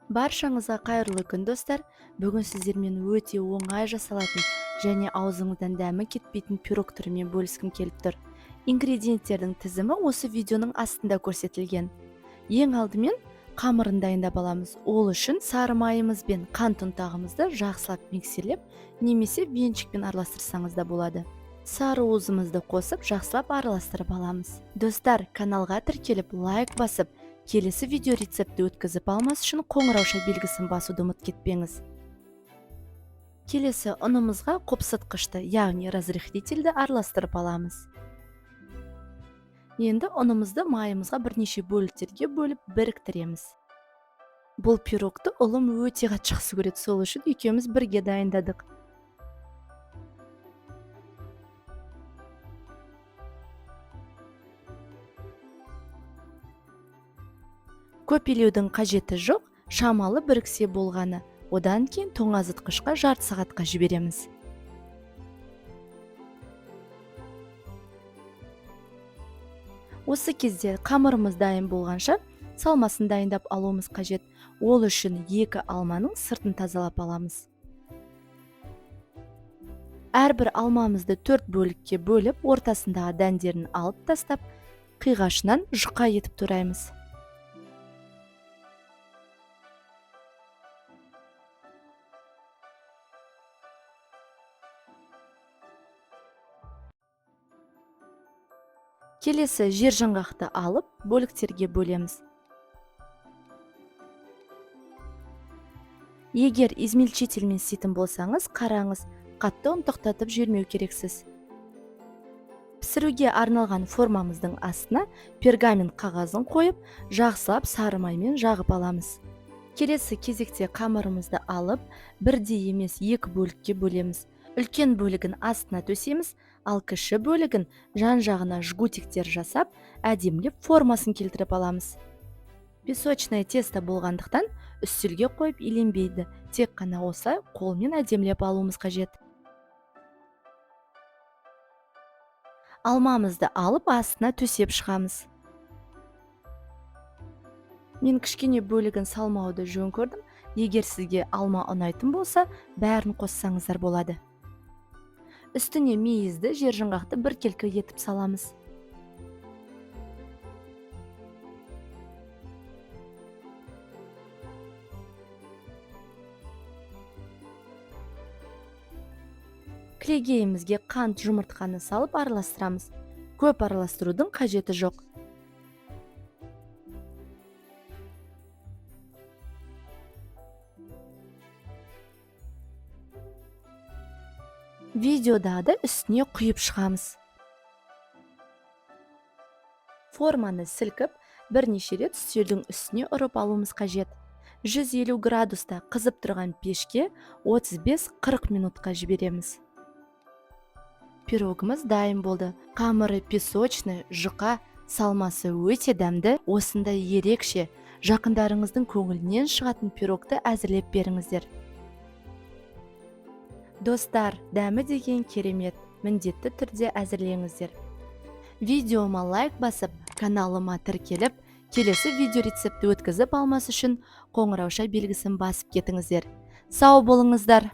Баршаңызға қайырлы күн достар. Бүгін сіздермен өте оңай жасалатын және аузыңыздан дәмі кетпейтін пирог түрімен бөліскім келіп тұр. Ингредиенттердің тізімі осы видеоның астында көрсетілген. Ең алдымен қамырын дайындап аламыз. Ол үшін сары майымыз бен қант ұнтағымызды жақсылап миксерлеп, немесе венчикпен араластырсаңыз да болады. Сары уызымызды қосып, жақсылап араластырып аламыз. Достар, каналға тіркеліп, лайк басып, келесі видео рецепті өткізіп алмас үшін қоңырауша белгісін басуды ұмыт кетпеңіз. Келесі ұнымызға қопсытқышты, яғни разрыхлительді араластырып аламыз. Енді ұнымызды майымызға бірнеше бөліктерге бөліп біріктіреміз. Бұл пирогты ұлым өте жақсы көреді, сол үшін екеуміз бірге дайындадық. Көп илеудің қажеті жоқ, шамалы біріксе болғаны. Одан кейін тоңазытқышқа жарты сағатқа жібереміз. Осы кезде қамырымыз дайын болғанша салмасын дайындап алуымыз қажет. Ол үшін 2 алманың сыртын тазалап аламыз. Әрбір алмамызды 4 бөлікке бөліп, ортасындағы дәндерін алып тастап, қиғашынан жұқа етіп тураймыз. Келесі жер жаңғақты алып, бөліктерге бөлеміз. Егер измельчительмен істейтін болсаңыз, қараңыз, қатты ұнтақтатып жібермеу керексіз. Пісіруге арналған формамыздың астына пергамент қағазын қойып, жақсылап сары маймен жағып аламыз. Келесі кезекте қамырымызды алып, бірдей емес 2 бөлікке бөлеміз. Үлкен бөлігін астына төсеміз, ал кіші бөлігін жан-жағына жгутиктер жасап, әдемілеп формасын келтіріп аламыз. Песочное тесто болғандықтан үстелге қойып иленбейді, тек қана осылай қолмен әдемілеп алуымыз қажет. Алмамызды алып астына төсеп шығамыз. Мен кішкене бөлігін салмауды жөн көрдім. Егер сізге алма ұнайтын болса, бәрін қоссаңыздар болады. Үстіне мейізді жер жаңғақты біркелкі етіп саламыз. Кілегейімізге қант жұмыртқаны салып араластырамыз. Көп араластырудың қажеті жоқ. Видеода да үстіне құйып шығамыз. Форманы сілкіп, бірнеше рет үстелдің үстіне ұрып алуымыз қажет. 150 градуста қызып тұрған пешке 35-40 минутқа жібереміз. Пирогымыз дайын болды. Қамыры песочный, жұқа, салмасы өте дәмді. Осындай ерекше, жақындарыңыздың көңілінен шығатын пирогты әзірлеп беріңіздер. Достар, дәмі деген керемет, міндетті түрде әзірлеңіздер. Видеома лайк басып, каналыма тіркеліп, келесі видео рецепті өткізіп алмас үшін қоңырауша белгісін басып кетіңіздер. Сау болыңыздар!